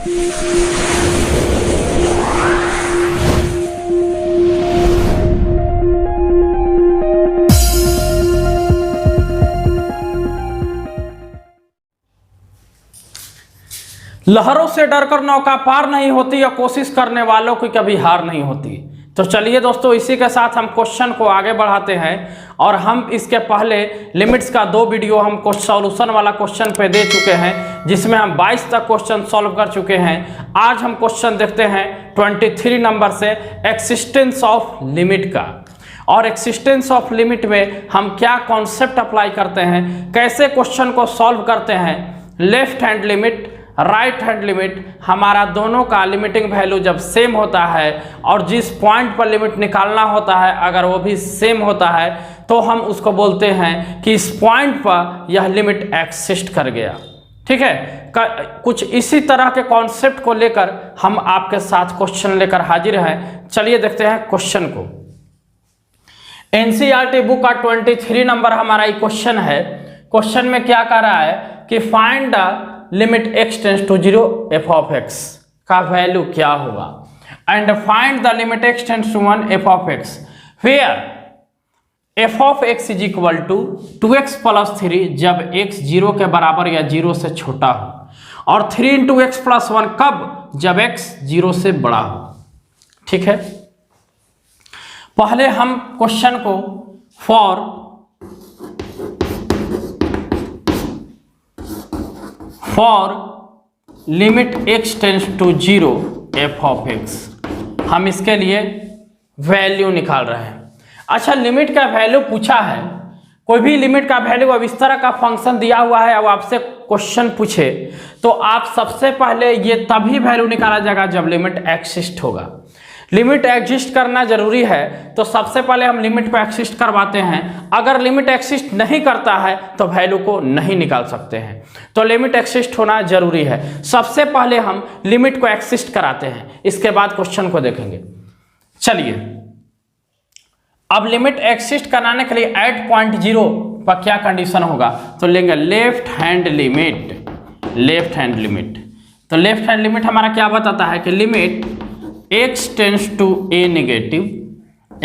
लहरों से डरकर नौका पार नहीं होती या कोशिश करने वालों की कभी हार नहीं होती। तो चलिए दोस्तों, इसी के साथ हम क्वेश्चन को आगे बढ़ाते हैं। और हम इसके पहले लिमिट्स का 2 वीडियो हम सॉल्यूशन वाला क्वेश्चन पे दे चुके हैं, जिसमें हम 22 तक क्वेश्चन सॉल्व कर चुके हैं। आज हम क्वेश्चन देखते हैं 23 नंबर से एक्सिस्टेंस ऑफ लिमिट का। और एक्सिस्टेंस ऑफ लिमिट में हम क्या कॉन्सेप्ट अप्लाई करते हैं, कैसे क्वेश्चन को सॉल्व करते हैं। Left hand limit, right hand limit, हमारा दोनों का लिमिटिंग वैल्यू जब सेम होता है और जिस पॉइंट पर लिमिट निकालना होता है अगर वो भी सेम होता है तो हम उसको बोलते हैं कि इस पॉइंट पर यह लिमिट एक्सिस्ट कर गया। ठीक है, कुछ इसी तरह के कॉन्सेप्ट को लेकर हम आपके साथ क्वेश्चन लेकर हाजिर हैं। चलिए देखते हैं क्वेश्चन को। एनसीईआरटी बुक का 23 नंबर हमारा क्वेश्चन है। क्वेश्चन में क्या कह रहा है कि find the limit x tends to 0 f of x का वैल्यू क्या होगा, and find the limit x tends to 1 f of x where f of x is equal to 2x plus 3 जब x 0 के बराबर या 0 से छोटा हो, और 3 इंटू एक्स प्लस 1 कब, जब x 0 से बड़ा हो। ठीक है, पहले हम क्वेश्चन को for limit x tends to 0 f of x हम इसके लिए वैल्यू निकाल रहे हैं। अच्छा, लिमिट का वैल्यू पूछा है, कोई भी लिमिट का वैल्यू अब इस तरह का फंक्शन दिया हुआ है, अब आपसे क्वेश्चन पूछे तो आप सबसे पहले ये तभी वैल्यू निकाला जाएगा जब लिमिट एक्सिस्ट होगा। लिमिट एग्जिस्ट करना जरूरी है, तो सबसे पहले हम लिमिट को एक्सिस्ट करवाते हैं। अगर लिमिट एक्सिस्ट नहीं करता है तो वैल्यू को नहीं निकाल सकते हैं, तो लिमिट एक्सिस्ट होना जरूरी है। सबसे पहले हम लिमिट को एक्सिस्ट कराते हैं, इसके बाद क्वेश्चन को देखेंगे। चलिए, अब लिमिट एक्सिस्ट कराने के लिए एट पॉइंट 0 पर क्या कंडीशन होगा, तो लेंगे left hand limit. Left hand limit, तो लेफ्ट हैंड लिमिट हमारा क्या बताता है कि limit x tends to a negative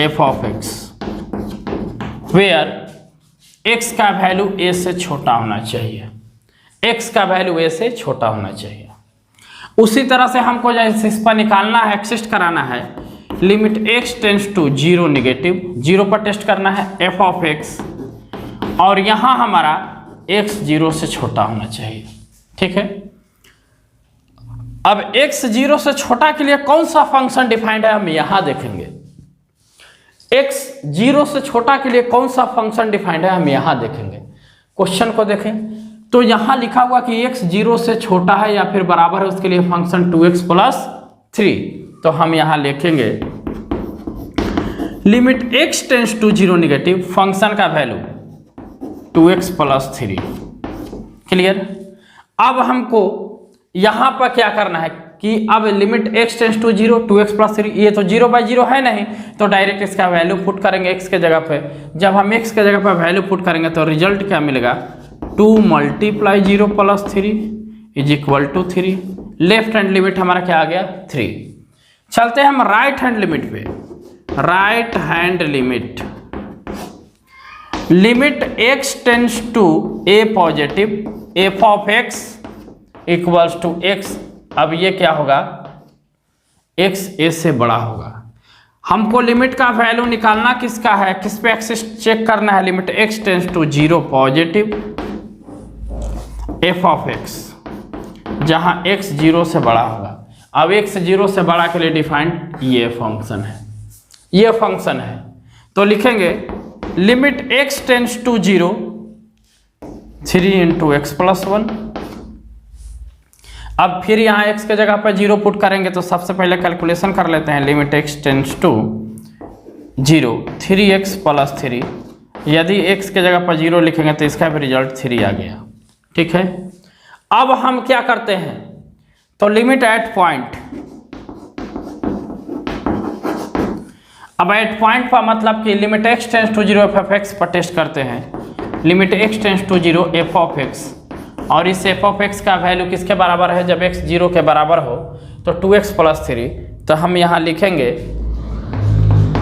f of x where x का वैल्यू a से छोटा होना चाहिए। x का वैल्यू a से छोटा होना चाहिए। उसी तरह से हमको जैसे इस पर निकालना है, एक्सिस्ट कराना है, limit x tends to 0 negative, 0 पर टेस्ट करना है f ऑफ x, और यहाँ हमारा x 0 से छोटा होना चाहिए। ठीक है, अब x 0 से छोटा के लिए कौन सा फंक्शन डिफाइंड है हम यहां देखेंगे। x 0 से छोटा के लिए कौन सा फंक्शन डिफाइंड है हम यहां देखेंगे। क्वेश्चन को देखें तो यहां लिखा हुआ कि x 0 से छोटा है या फिर बराबर है, उसके लिए फंक्शन 2x प्लस 3, तो हम यहां लिखेंगे limit x tends to 0 negative, function का वैल्यू 2x प्लस 3। क्लियर। अब हमको यहां पर क्या करना है कि अब limit x tends to 0, 2x plus 3, ये तो 0/0 है नहीं, तो डायरेक्ट इसका वैल्यू पुट करेंगे x के जगह पे। जब हम x के जगह पे वैल्यू पुट करेंगे तो रिजल्ट क्या मिलेगा, 2 × 0 plus 3 is equal to 3। Left hand limit हमारा क्या आ गया, 3। चलते हैं हम राइट हैंड लिमिट पे। Right hand limit, limit x tends to a positive f of x equals to x। अब ये क्या होगा, x a से बड़ा होगा। हमको लिमिट का वैल्यू निकालना किसका है, किस पे एक्सिस्ट चेक करना है, limit x tends to 0 positive f of x, जहां x 0 से बड़ा होगा। अब x 0 से बड़ा के लिए डिफाइंड ये फंक्शन है, ये फंक्शन है, तो लिखेंगे limit x tends to 0 3 into x plus 1। अब फिर यहाँ x के जगह पर 0 पुट करेंगे, तो सबसे पहले कैलकुलेशन कर लेते हैं। Limit x tends to 0 3x plus 3, यदि x के जगह पर 0 लिखेंगे तो इसका भी रिजल्ट 3 आ गया। ठीक है, अब हम क्या करते हैं, तो लिमिट एट पॉइंट, अब एट पॉइंट पर मतलब कि limit x tends to 0 f of x पर टेस्ट करते हैं। Limit x tends to 0 f of x और इस एफ ऑफ एक्स का वैल्यू किसके बराबर है, जब एक्स 0 के बराबर हो तो 2x + 3। तो हम यहाँ लिखेंगे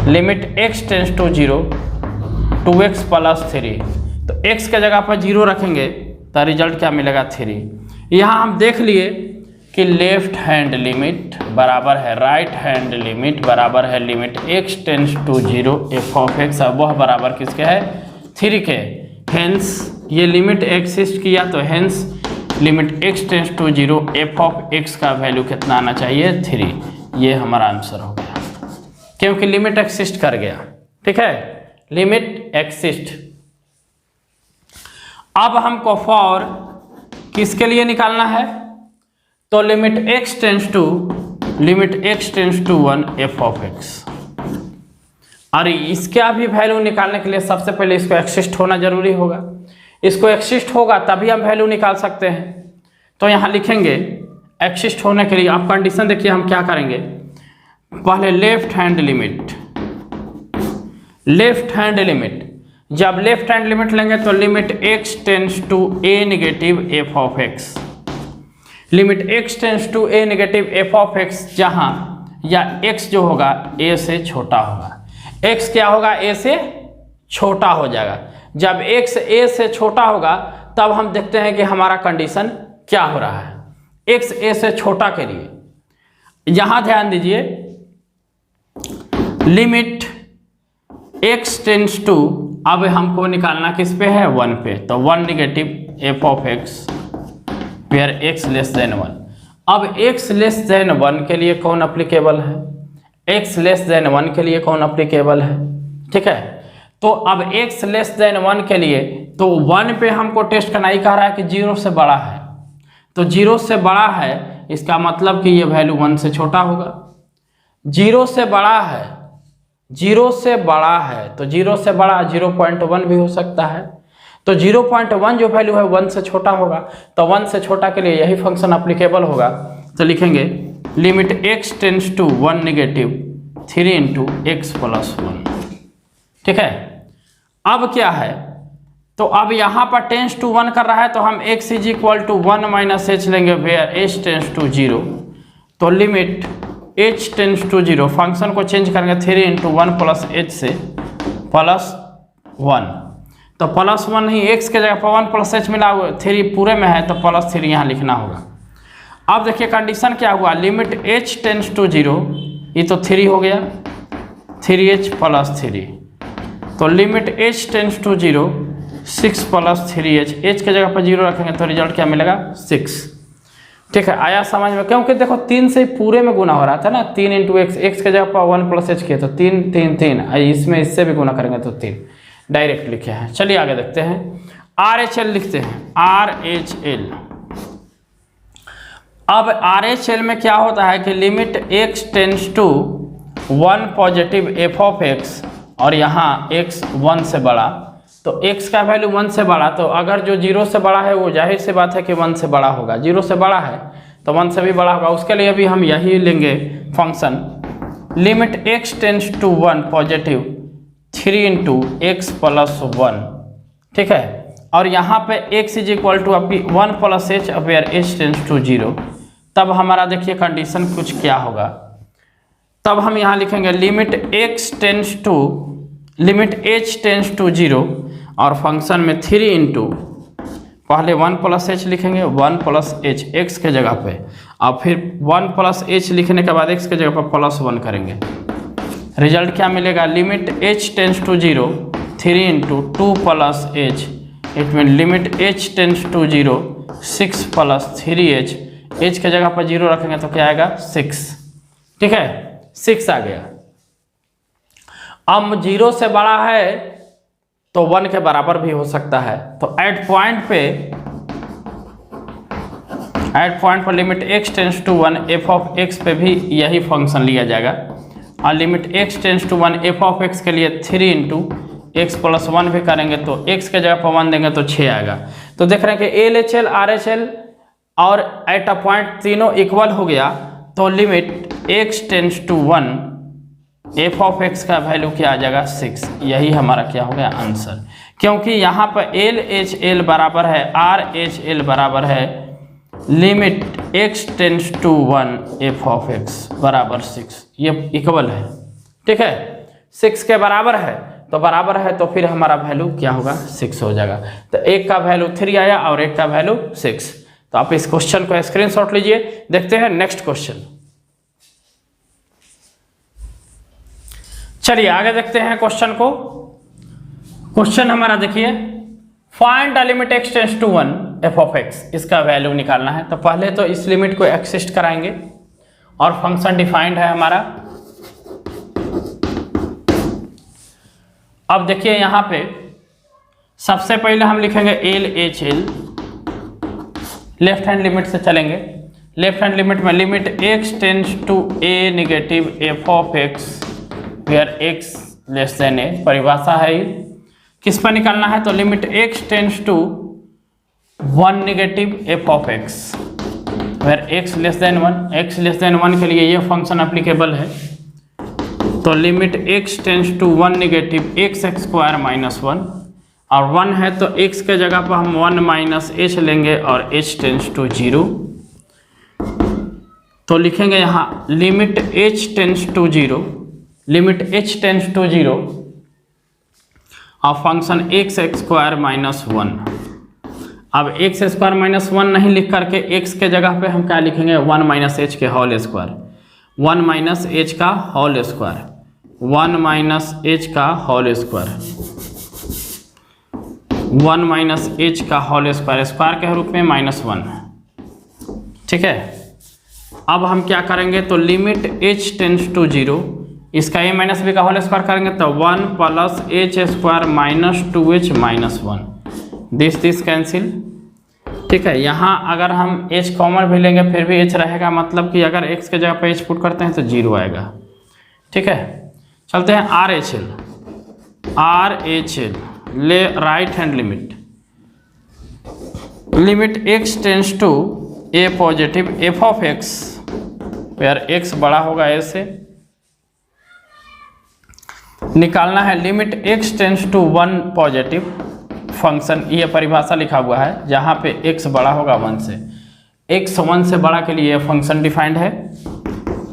limit x tends to 0 2x + 3। तो x के जगह पर 0 रखेंगे तो रिजल्ट क्या मिलेगा 3। यहाँ हम देख लिए कि लेफ्ट हैंड लिमिट बराबर है राइट हैंड लिमिट बराबर है limit x tends to 0 f of x, अब वह बराबर किसके है 3 के। हेंस ये लिमिट एक्सिस्ट किया तो hence limit x tends to 0 f of x का वैल्यू कितना आना चाहिए 3। ये हमारा आंसर हो गया क्योंकि लिमिट एक्सिस्ट कर गया। ठीक है, लिमिट एक्सिस्ट। अब हमको फॉर किसके लिए निकालना है, तो limit x tends to 1 f of x. और इसका भी वैल्यू निकालने के लिए सबसे पहले इसको एक्सिस्ट होना जरूरी होगा। इसको एक्सिस्ट होगा तभी हम वैल्यू निकाल सकते हैं। तो यहाँ लिखेंगे एक्सिस्ट होने के लिए आप कंडीशन देखिए हम क्या करेंगे। पहले लेफ्ट हैंड लिमिट, जब लेफ्ट हैंड लिमिट लेंगे तो limit x tends to a negative f of x, limit x tends to a negative f of x, जहां या x जो होगा a से छोटा होगा। x क्या होगा, a से छोटा हो जाएगा। जब x a से छोटा होगा तब हम देखते हैं कि हमारा कंडीशन क्या हो रहा है। x a से छोटा के लिए यहां ध्यान दीजिए लिमिट x टेंस टू, अब हमको निकालना किस पे है 1 पे, तो 1 negative f of x where x less than 1। अब x लेस देन 1 के लिए कौन अप्लीकेबल है, x लेस देन 1 के लिए कौन अप्लीकेबल है। ठीक है, तो अब x लेस देन 1 के लिए तो 1 पे हमको टेस्ट करना ही कह रहा है कि 0 से बड़ा है, तो 0 से बड़ा है इसका मतलब कि ये वैल्यू 1 से छोटा होगा। 0 से बड़ा है तो 0 से बड़ा 0.1 भी हो सकता है, तो 0.1 जो वैल्यू है 1 से छोटा होगा, तो 1 से छोटा के लिए यही फंक्शन अप्लीकेबल होगा। तो लिखेंगे limit x tends to 1 negative 3 into x plus 1। ठीक है, अब क्या है, तो अब यहाँ पर टेंस टू 1 कर रहा है तो हम x is equal to 1 minus h लेंगे वेयर h टेंस टू 0। तो limit h tends to 0 function को चेंज करेंगे 3 इंटू 1 प्लस h से प्लस 1, तो प्लस 1 नहीं x के जगह पर 1 प्लस h मिला हुआ 3 पूरे में है तो प्लस 3 यहाँ लिखना होगा। अब देखिए कंडीशन क्या हुआ, लिमिट h टेंस टू 0, ये तो 3 हो गया 3h प्लस 3, तो limit h tends to 0 6 plus 3h, h के जगह पर 0 रखेंगे तो रिजल्ट क्या मिलेगा 6। ठीक है, आया समझ में, क्योंकि देखो 3 से पूरे में गुना हो रहा था ना, 3 इंटू एक्स, एक्स के जगह पर 1 प्लस h किया तो 3 3 3, इसमें इससे भी गुना करेंगे तो 3 डायरेक्ट लिखे हैं। चलिए आगे देखते हैं, RHL लिखते हैं RHL। अब RHL में क्या होता है कि limit x tends to 1 positive f of x, और यहाँ x 1 से बड़ा, तो x का वैल्यू 1 से बड़ा, तो अगर जो 0 से बड़ा है वो जाहिर सी बात है कि 1 से बड़ा होगा, 0 से बड़ा है तो 1 से भी बड़ा होगा। उसके लिए भी हम यही लेंगे function limit x tends to 1 positive 3 into x plus 1। ठीक है, और यहाँ पे x इज इक्वल टू आपकी 1 plus h where h tends to 0। तब हमारा देखिए कंडीशन कुछ क्या होगा, तब हम यहाँ लिखेंगे लिमिट h टेंस टू 0 और फंक्शन में 3 इंटू, पहले 1 प्लस h लिखेंगे 1 प्लस h x के जगह पे, और फिर 1 प्लस h लिखने के बाद x के जगह पर प्लस 1 करेंगे। रिजल्ट क्या मिलेगा, limit h tends to 0 3 into 2 plus h, it mean limit h tends to 0 6 plus 3h, h के जगह पर 0 रखेंगे तो क्या आएगा 6। ठीक है, 6 आ गया। अब 0 से बड़ा है तो 1 के बराबर भी हो सकता है, तो एट पॉइंट पर limit x tends to 1 f of x पे भी यही फंक्शन लिया जाएगा, और limit x tends to 1 f of x के लिए 3 इंटू एक्स प्लस 1 भी करेंगे तो x के जगह पर 1 देंगे तो 6 आएगा। तो देख रहे हैं कि LHL RHL और एट अ पॉइंट तीनों इक्वल हो गया, तो limit x tends to 1 f of x का वैल्यू क्या आ जाएगा 6। यही हमारा क्या हो गया आंसर, क्योंकि यहाँ पर एल एच एल बराबर है आर एच एल बराबर है limit x tends to 1 f of x बराबर 6। ये इक्वल है, ठीक है, 6 के बराबर है तो बराबर है तो फिर हमारा वैल्यू क्या होगा 6 हो जाएगा। तो एक का वैल्यू 3 आया और एक का वैल्यू 6। तो आप इस क्वेश्चन को स्क्रीनशॉट लीजिए। देखते हैं नेक्स्ट क्वेश्चन। चलिए आगे देखते हैं क्वेश्चन को। क्वेश्चन हमारा देखिए, find the limit x tends to 1 f of x, इसका वैल्यू निकालना है। तो पहले तो इस लिमिट को एक्सिस्ट कराएंगे और फंक्शन डिफाइंड है हमारा। अब देखिए यहाँ पे सबसे पहले हम लिखेंगे L H L, left hand limit से चलेंगे। लेफ्ट हैंड लिमिट में limit x tends to a negative f of x where x less than a, परिभाषा है ये। किस पर निकालना है? तो limit x tends to 1 negative f of x where x less than 1। X less than 1 के लिए ये फंक्शन एप्लीकेबल है। तो limit x tends to 1 negative x square minus 1, और 1 है तो x के जगह पर हम 1 माइनस एच लेंगे और h टेंस टू 0। तो लिखेंगे यहाँ limit h tends to 0, limit h tends to 0 और फंक्शन एक्स स्क्वायर माइनस 1। अब एक्स स्क्वायर माइनस 1 नहीं लिख करके x के जगह पे हम क्या लिखेंगे 1 माइनस एच के होल स्क्वायर, 1 माइनस एच का होल स्क्वायर, 1 माइनस एच का होल स्क्वायर, 1 माइनस एच का होल स्क्वायर, स्क्वायर के रूप में -1, ठीक है। अब हम क्या करेंगे? तो लिमिट h टेंस टू 0, इसका a माइनस बी का होल स्क्वायर करेंगे तो 1 plus h square minus 2h minus 1, this cancel, ठीक है। यहाँ अगर हम h कॉमन भी लेंगे फिर भी h रहेगा, मतलब कि अगर x के जगह पे h पुट करते हैं तो 0 आएगा, ठीक है। चलते हैं R H L, R H L ले right hand limit, limit x tends to a positive f of x where x बड़ा होगा a से, निकालना है limit x tends to 1 positive function. ये परिभाषा लिखा हुआ है जहाँ पे x बड़ा होगा 1 से, x 1 से बड़ा के लिए फंक्शन डिफाइंड है।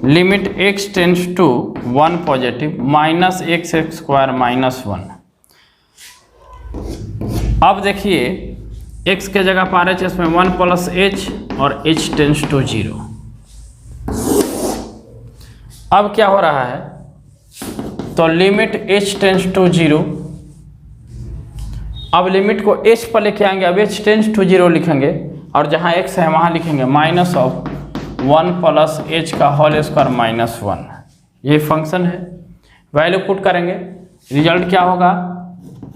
Limit x tends to 1 positive minus x square minus 1। अब देखिए x के जगह पर RHS में 1 प्लस एच और h टेंस टू 0। अब क्या हो रहा है? तो लिमिट h टेंस टू 0, अब लिमिट को h पर लेके आएंगे, अब h टेंस टू 0 लिखेंगे और जहाँ x है वहाँ लिखेंगे माइनस ऑफ 1 प्लस एच का होल स्क्वायर माइनस 1। ये फंक्शन है, वैल्यू पुट करेंगे, रिजल्ट क्या होगा?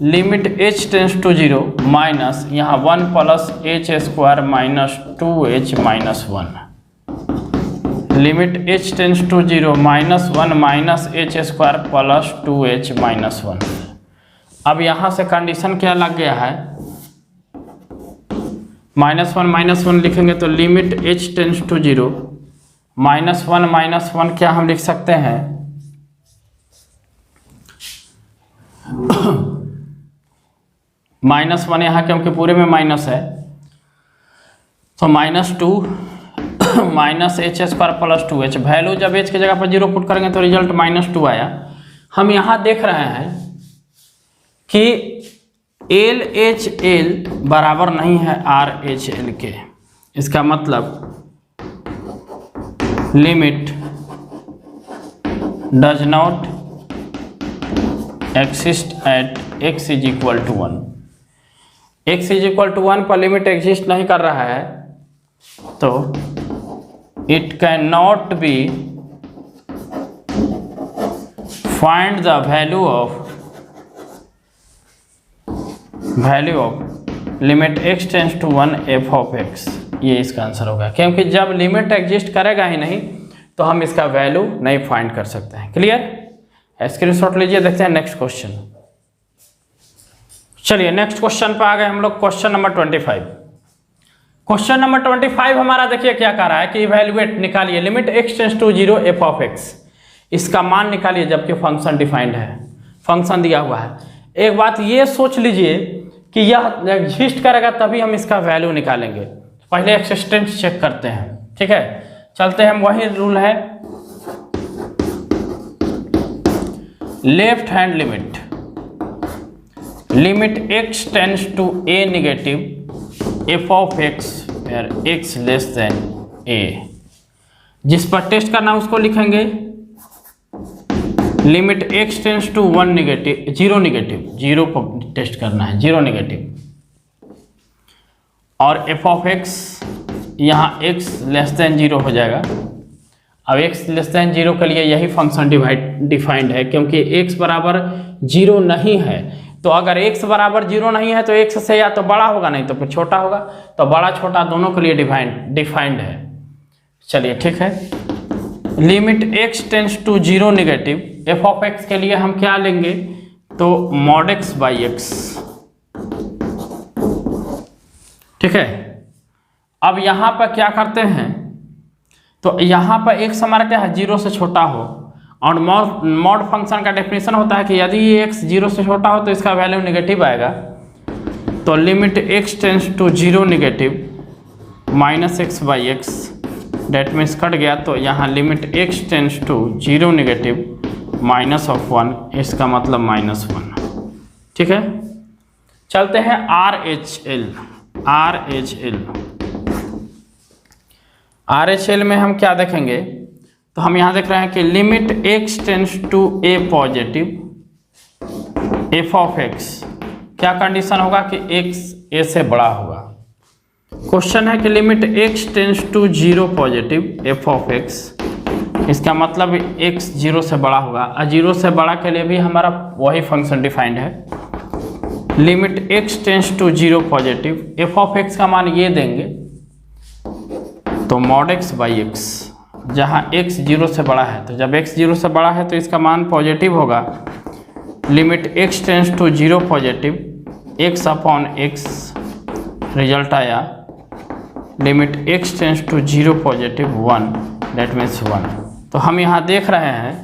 Limit h tends to 0 minus यहाँ 1 plus h square minus 2h minus 1, limit h tends to 0 minus 1 minus h square plus 2h minus 1। अब यहाँ से कंडीशन क्या लग गया है? -1 लिखेंगे तो लिमिट h टेंस टू 0 -1 क्या हम लिख सकते हैं? -1 यहाँ क्योंकि पूरे में माइनस है तो -2 minus h square plus 2h। Value जब h की जगह पर 0 पुट करेंगे तो रिजल्ट -2 आया। हम यहाँ देख रहे हैं कि एल एच एल बराबर नहीं है आर एच एल के, इसका मतलब limit does not exist at x is equal to 1। x is equal to 1 पर लिमिट एग्जिस्ट नहीं कर रहा है तो it cannot be find the value of limit x tends to 1 f of x। ये इसका आंसर होगा, क्योंकि जब लिमिट एग्जिस्ट करेगा ही नहीं तो हम इसका वैल्यू नहीं फाइंड कर सकते हैं। क्लियर? स्क्रीनशॉट लीजिए, देखते हैं नेक्स्ट क्वेश्चन। चलिए नेक्स्ट क्वेश्चन पर आ गए हम लोग, क्वेश्चन नंबर 25। क्वेश्चन नंबर 25 हमारा देखिए क्या कह रहा है कि इवैल्यूएट निकालिए limit x tends to 0 f of x। इसका मान निकालिए जबकि फंक्शन डिफाइंड है, फंक्शन दिया हुआ है। एक बात ये सोच लीजिए कि यह एग्जिस्ट करेगा तभी हम इसका वैल्यू निकालेंगे। पहले एक्सिस्टेंस चेक करते हैं, ठीक है। चलते हैं, वही रूल है, left hand limit, limit x tends to a negative f of x where x less than a। जिस पर टेस्ट करना उसको लिखेंगे limit x tends to 1 negative, zero negative, zero पर टेस्ट करना है, जीरो नेगेटिव, और f ऑफ x यहाँ x लेस देन जीरो हो जाएगा। अब x लेस देन जीरो के लिए यही फंक्शन डिफाइंड है, क्योंकि x बराबर जीरो नहीं है। तो अगर x बराबर जीरो नहीं है तो x से या तो बड़ा होगा नहीं तो फिर छोटा होगा, तो बड़ा छोटा दोनों के लिए डिफाइंड है। चलिए ठीक है, limit x tends to zero negative f of x के लिए हम क्या लेंगे, तो मॉड x बाई x, ठीक है। अब यहाँ पर क्या करते हैं, तो यहाँ पर x हमारा क्या है, जीरो से छोटा हो, और मॉड फंक्शन का डेफिनेशन होता है कि यदि ये x जीरो से छोटा हो तो इसका वैल्यू नेगेटिव आएगा। तो limit x tends to zero negative minus x by x, that means कट गया, तो यहाँ limit x tends to zero negative minus of 1, इसका मतलब -1, ठीक है। चलते हैं RHL में हम क्या देखेंगे, तो हम यहाँ देख रहे हैं कि limit x tends to a positive f of x, क्या कंडीशन होगा कि x a से बड़ा होगा। क्वेश्चन है कि limit x tends to zero positive f of x, इसका मतलब x जीरो से बड़ा होगा, और जीरो से बड़ा के लिए भी हमारा वही फंक्शन डिफाइंड है। Limit x tends to zero positive f of x का मान ये देंगे, तो मॉड x बाई x, जहाँ x जीरो से बड़ा है, तो जब x जीरो से बड़ा है तो इसका मान पॉजिटिव होगा। Limit x tends to zero positive x upon x, result आया limit x tends to zero positive 1, that means 1। तो हम यहाँ देख रहे हैं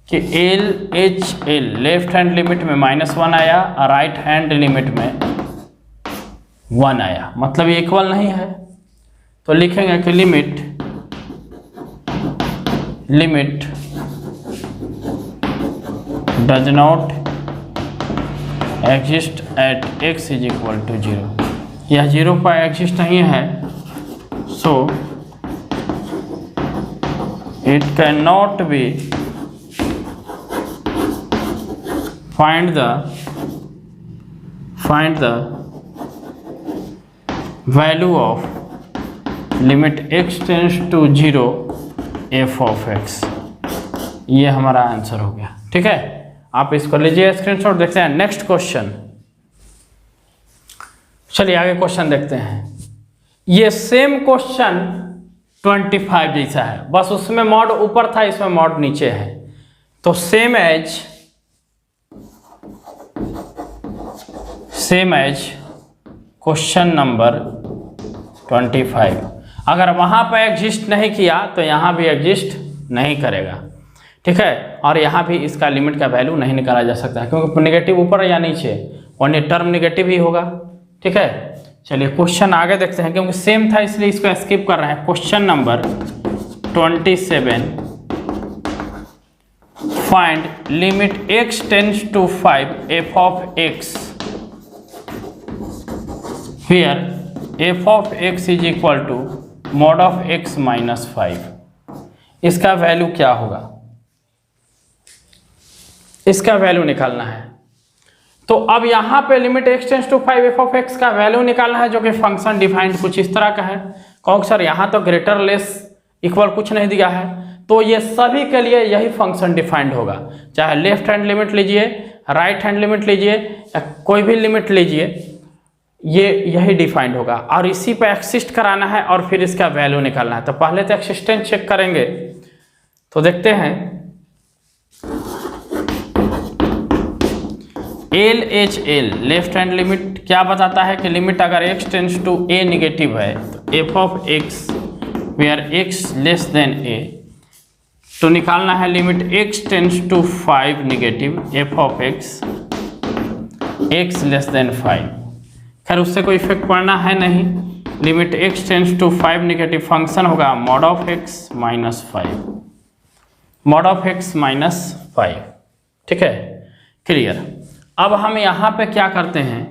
कि LHL लेफ्ट हैंड लिमिट में -1 आया और राइट हैंड लिमिट में 1 आया, मतलब ये इक्वल नहीं है। तो लिखेंगे कि limit does not exist at x is equal to zero, यह जीरो पर एग्जिस्ट नहीं है, so it can not be find the value of limit x tends to zero f of x। ये हमारा आंसर हो गया, ठीक है। आप इसको लीजिए स्क्रीनशॉट, देखते हैं नेक्स्ट क्वेश्चन। चलिए आगे क्वेश्चन देखते हैं। ये सेम क्वेश्चन 25 जैसा है, बस उसमें मॉड ऊपर था, इसमें मॉड नीचे है। तो सेम एज क्वेश्चन नंबर 25, अगर वहाँ पर एग्जिस्ट नहीं किया तो यहाँ भी एग्जिस्ट नहीं करेगा, ठीक है। और यहाँ भी इसका लिमिट का वैल्यू नहीं निकाला जा सकता है, क्योंकि नेगेटिव ऊपर या नीचे, ओनली टर्म नेगेटिव ही होगा, ठीक है। चलिए क्वेश्चन आगे देखते हैं, क्योंकि सेम था इसलिए इसको स्किप कर रहे हैं। Question number 27, find limit x tends to 5 f of x where f of x is equal to mod of x minus 5। इसका वैल्यू क्या होगा, इसका वैल्यू निकालना है। तो अब यहाँ पे limit x tends to 5 f of x का वैल्यू निकालना है, जो कि फंक्शन डिफाइंड कुछ इस तरह का है। कहोगे सर यहाँ तो ग्रेटर लेस इक्वल कुछ नहीं दिया है, तो ये सभी के लिए यही फंक्शन डिफाइंड होगा, चाहे लेफ्ट हैंड लिमिट लीजिए, राइट हैंड लिमिट लीजिए, या कोई भी लिमिट लीजिए, ये यही डिफाइंड होगा। और इसी पे एक्सिस्ट कराना है और फिर इसका वैल्यू निकालना है। तो पहले तो एक्सिस्टेंस चेक करेंगे, तो देखते हैं LHL लेफ्ट हैंड लिमिट क्या बताता है कि लिमिट अगर x tends to a negative है तो f of x where x less than a तो निकालना है limit x tends to 5 negative f of x x less than 5। खैर उससे कोई इफेक्ट पड़ना है नहीं। Limit x tends to 5 negative function होगा mod of x minus 5, mod of x minus 5। ठीक है, क्लियर। अब हम यहाँ पे क्या करते हैं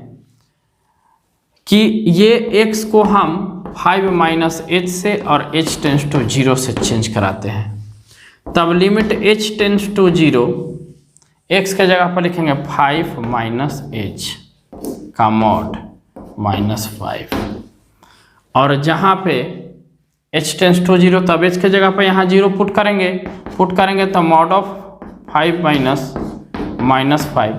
कि ये x को हम 5 माइनस एच से और h टेंस टू 0 से चेंज कराते हैं। तब limit h tends to 0 x के जगह पर लिखेंगे 5 माइनस एच का मॉड माइनस 5, और जहाँ पे h टेंस टू 0 तब h के जगह पर यहाँ 0 पुट करेंगे तो मॉड ऑफ 5 माइनस 5,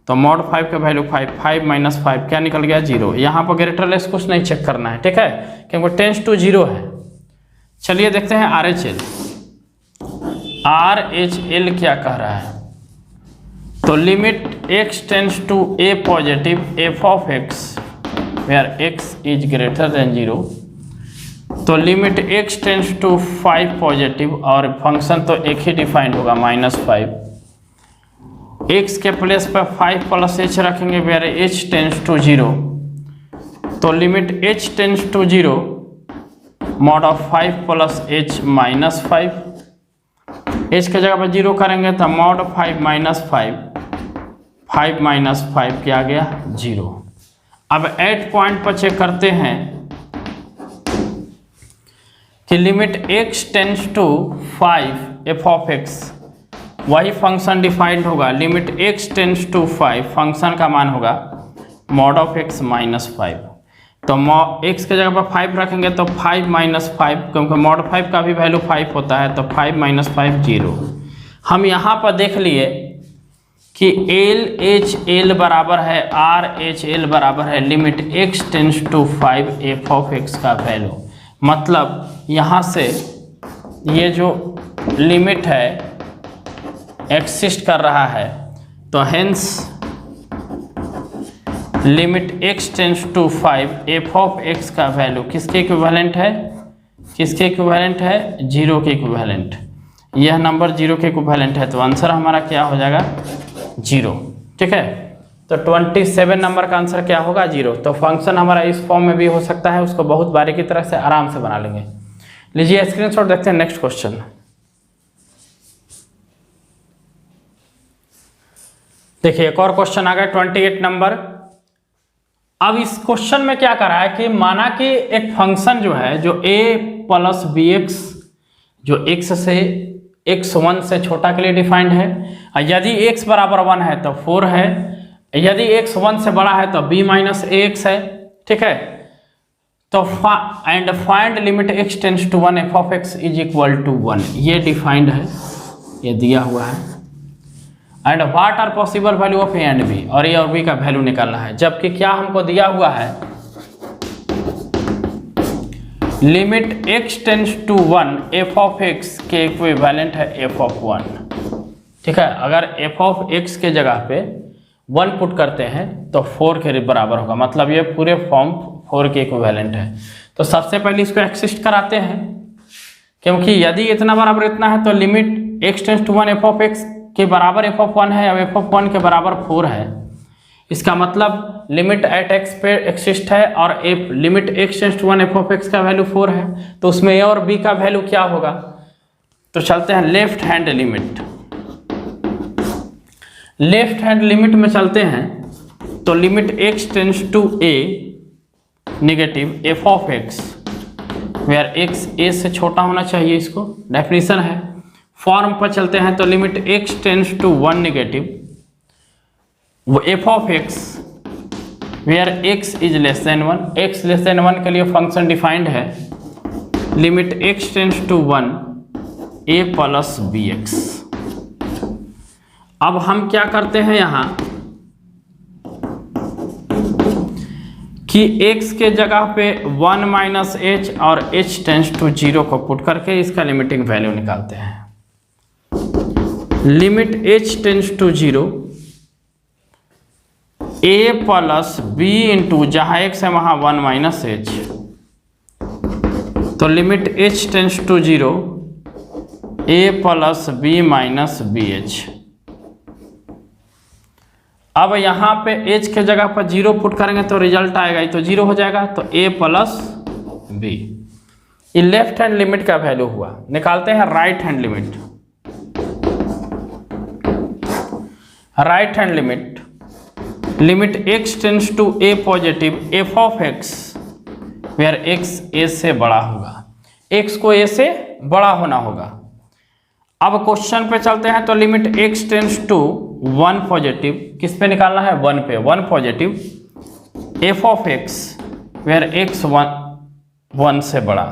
तो मॉड 5 का वैल्यू 5 माइनस 5 क्या निकल गया 0। यहाँ पर ग्रेटर लेस कुछ नहीं चेक करना है, ठीक है, क्योंकि टेंस टू 0 है। चलिए देखते हैं RHL क्या कह रहा है। तो limit x tends to a positive f of x where x is greater than 0। तो limit x tends to 5 positive, और फंक्शन तो एक ही डिफाइंड होगा माइनस 5। x के प्लेस पर 5 प्लस h रखेंगे वेयर h टेंस टू 0। तो limit h tends to 0 mod of 5 plus h minus 5, h के जगह पर 0 करेंगे तो मॉड 5 माइनस 5 माइनस 5 क्या आ गया 0। अब 8 पॉइंट पर चेक करते हैं कि limit x tends to 5 f of x, वही फंक्शन डिफाइंड होगा limit x tends to 5, function का मान होगा मॉड ऑफ x माइनस 5। तो x के जगह पर 5 रखेंगे तो 5 माइनस 5, क्योंकि मॉड 5 का भी वैल्यू 5 होता है, तो 5 माइनस 5 0। हम यहाँ पर देख लिए कि LHL बराबर है RHL बराबर है limit x tends to 5 f of x का वैल्यू। मतलब यहाँ से ये जो लिमिट है एक्सिस्ट कर रहा है, तो hence limit x tends to 5 f of x का वैल्यू किसके इक्विवेलेंट है, 0 के इक्विवेलेंट। यह नंबर 0 के इक्विवेलेंट है, तो आंसर हमारा क्या हो जाएगा 0। ठीक है, तो 27 नंबर का आंसर क्या होगा 0। तो फंक्शन हमारा इस फॉर्म में भी हो सकता है, उसको बहुत बारीकी तरह से आराम से बना लेंगे। लीजिए स्क्रीनशॉट देखते हैं नेक्स्ट क्वेश्चन। देखिए एक और क्वेश्चन आ गया 28 नंबर। अब इस क्वेश्चन में क्या कर रहा है कि माना कि एक फंक्शन जो है जो a प्लस बी एक्स जो x से x1 से छोटा के लिए डिफाइंड है, यदि x बराबर 1 है तो 4 है, यदि x 1 से बड़ा है तो b माइनस ax है। ठीक है, तो and find limit x tends to 1 f of x is equal to 1, ये डिफाइंड है, ये दिया हुआ है। And what are possible value of a and b, और ए और बी का वैल्यू निकालना है। जबकि क्या हमको दिया हुआ है limit x tends to 1 f of x के इक्विवेलेंट है एफ ऑफ 1। ठीक है, अगर एफ ऑफ एक्स के जगह पे 1 पुट करते हैं तो 4 के बराबर होगा, मतलब ये पूरे फॉर्म 4 के इक्विवेलेंट है। तो सबसे पहले इसको एक्सिस्ट कराते हैं, क्योंकि यदि इतना बराबर इतना है तो limit x tends to 1 f of x के बराबर एफ ऑफ 1 है, अब एफ ऑफ 1 के बराबर 4 है। इसका मतलब लिमिट एट एक्स पे एक्सिस्ट है, और f limit x tends to 1 f of x का वैल्यू 4 है, तो उसमें a और b का वैल्यू क्या होगा। तो चलते हैं left hand limit, left hand limit में चलते हैं। तो limit x tends to a negative f of x where x a से छोटा होना चाहिए, इसको डेफिनेशन है। फॉर्म पर चलते हैं तो limit x tends to 1 negative वो f of x where x is less than 1, x less than 1 के लिए फंक्शन डिफाइंड है limit x tends to 1 a plus b x. अब हम क्या करते हैं यहाँ कि x के जगह पे 1 माइनस h और h टेंस टू 0 को पुट करके इसका लिमिटिंग वैल्यू निकालते हैं। Limit h tends to 0 a plus b into जहाँ x है वहाँ 1 माइनस h, तो limit h tends to 0 a plus b minus b h. अब यहाँ पे एच के जगह पर 0 पुट करेंगे तो रिजल्ट आएगा, ये तो 0 हो जाएगा, तो ए प्लस बी। ये लेफ्ट हैंड लिमिट का वैल्यू हुआ। निकालते हैं right hand limit. Right hand limit, limit x tends to a positive f of x where x a से बड़ा होगा। x को a से बड़ा होना होगा। अब क्वेश्चन पे चलते हैं, तो limit x tends to 1 positive, किस पे निकालना है, 1 पे, 1 positive f of x where x 1 से बड़ा।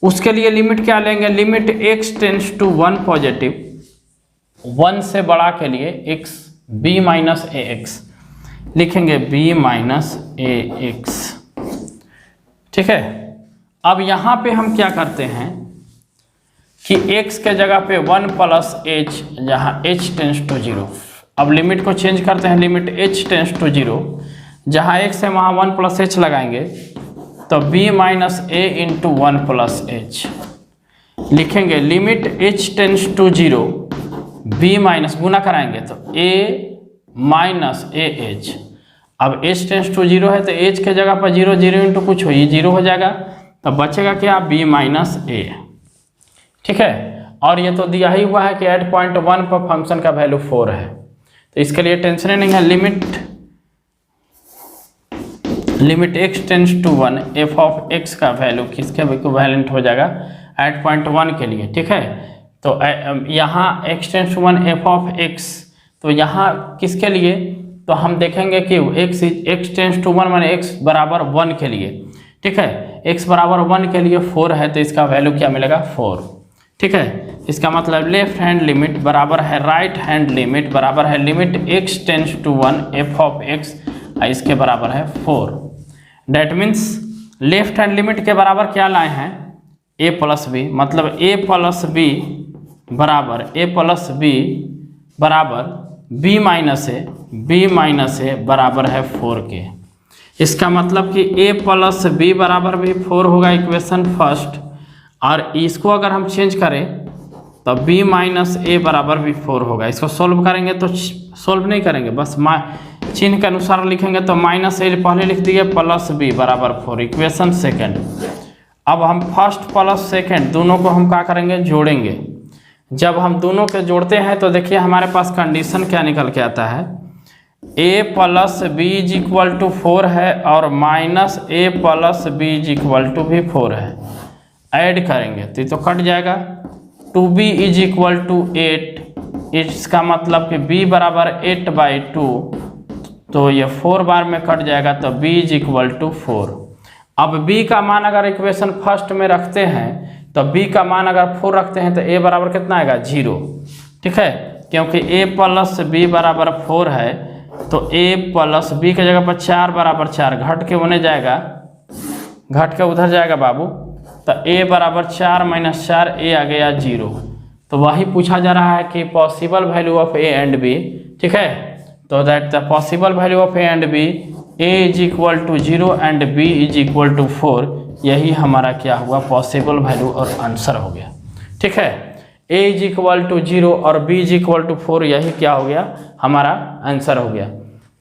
उसके लिए लिमिट क्या लेंगे, limit x tends to 1 positive 1 से बड़ा के लिए x b minus a x लिखेंगे, b माइनस ए एक्स। ठीक है। अब यहाँ पे हम क्या करते हैं कि x के जगह पे 1 प्लस h, जहाँ h टेंस टू 0। अब लिमिट को चेंज करते हैं, लिमिट h टेंस टू 0, जहाँ x है वहाँ 1 प्लस h लगाएंगे, तो b minus a into 1 plus h लिखेंगे। Limit h tends to 0, b minus गुना कराएंगे तो a माइनस ए एच। अब h टेंस टू 0 है तो h के जगह पर 0 0 इंटू कुछ हो, ये 0 हो जाएगा, तो बचेगा क्या, b माइनस ए। ठीक है। और ये तो दिया ही हुआ है कि 8.1 पर फंक्शन का वैल्यू 4 है, तो इसके लिए टेंशन नहीं है। Limit x tends to 1 f of x का वैल्यू किसके इक्विवेलेंट हो जाएगा, 8.1 के लिए। ठीक है। तो यहाँ x tends to 1 f of x, तो यहाँ किसके लिए, तो हम देखेंगे कि x टेंस टू 1 माने x बराबर 1 के लिए। ठीक है। x बराबर 1 के लिए 4 है, तो इसका वैल्यू क्या मिलेगा, 4। ठीक है। इसका मतलब लेफ्ट हैंड लिमिट बराबर है राइट हैंड लिमिट बराबर है limit x tends to 1 f of x, इसके बराबर है 4। That means left hand limit के बराबर क्या लाए हैं, a प्लस बी, मतलब a प्लस बी बराबर b माइनस ए बराबर है 4 के। इसका मतलब कि a प्लस बी बराबर भी 4 होगा, इक्वेशन फर्स्ट। और इसको अगर हम चेंज करें तो b माइनस ए बराबर भी 4 होगा। इसको सोल्व करेंगे तो सोल्व नहीं करेंगे, बस चिन्ह के अनुसार लिखेंगे, तो माइनस ए पहले लिख दिए, प्लस बी बराबर 4, इक्वेशन सेकेंड। अब हम फर्स्ट प्लस सेकेंड दोनों को हम क्या करेंगे, जोड़ेंगे। जब हम दोनों के जोड़ते हैं तो देखिए हमारे पास कंडीशन क्या निकल के आता है, a plus b is equal to 4 है और minus a plus b is equal to भी 4 है। ऐड करेंगे तो ये तो कट जाएगा, 2b इज इक्वल टू 8, इसका मतलब कि b बराबर 8/2, तो ये 4 बार में कट जाएगा, तो b इज इक्वल टू 4। अब b का मान अगर इक्वेशन फर्स्ट में रखते हैं तो b का मान अगर 4 रखते हैं तो a बराबर कितना आएगा, 0। ठीक है। क्योंकि a प्लस बी बराबर 4 है, तो a प्लस बी के जगह पर 4 बराबर 4 घट के होने जाएगा, घट के उधर जाएगा बाबू, तो a बराबर 4 माइनस 4, a आ गया 0। तो वही पूछा जा रहा है कि possible value of a and b। ठीक है। तो that the possible value of a and b, a is equal to 0 and b is equal to 4, यही हमारा क्या हुआ, पॉसिबल वैल्यू और आंसर हो गया। ठीक है। a इज इक्वल टू 0 और b इज इक्वल टू 4, यही क्या हो गया, हमारा आंसर हो गया।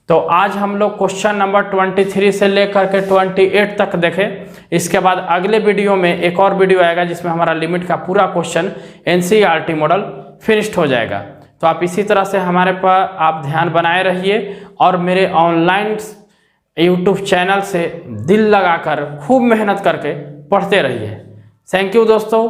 तो आज हम लोग क्वेश्चन नंबर 23 से लेकर के 28 तक देखें। इसके बाद अगले वीडियो में एक और वीडियो आएगा जिसमें हमारा लिमिट का पूरा क्वेश्चन NCERT मॉडल फिनिश्ड हो जाएगा। तो आप इसी तरह से हमारे पर आप ध्यान बनाए रहिए और मेरे ऑनलाइन YouTube चैनल से दिल लगाकर खूब मेहनत करके पढ़ते रहिए। थैंक यू दोस्तों।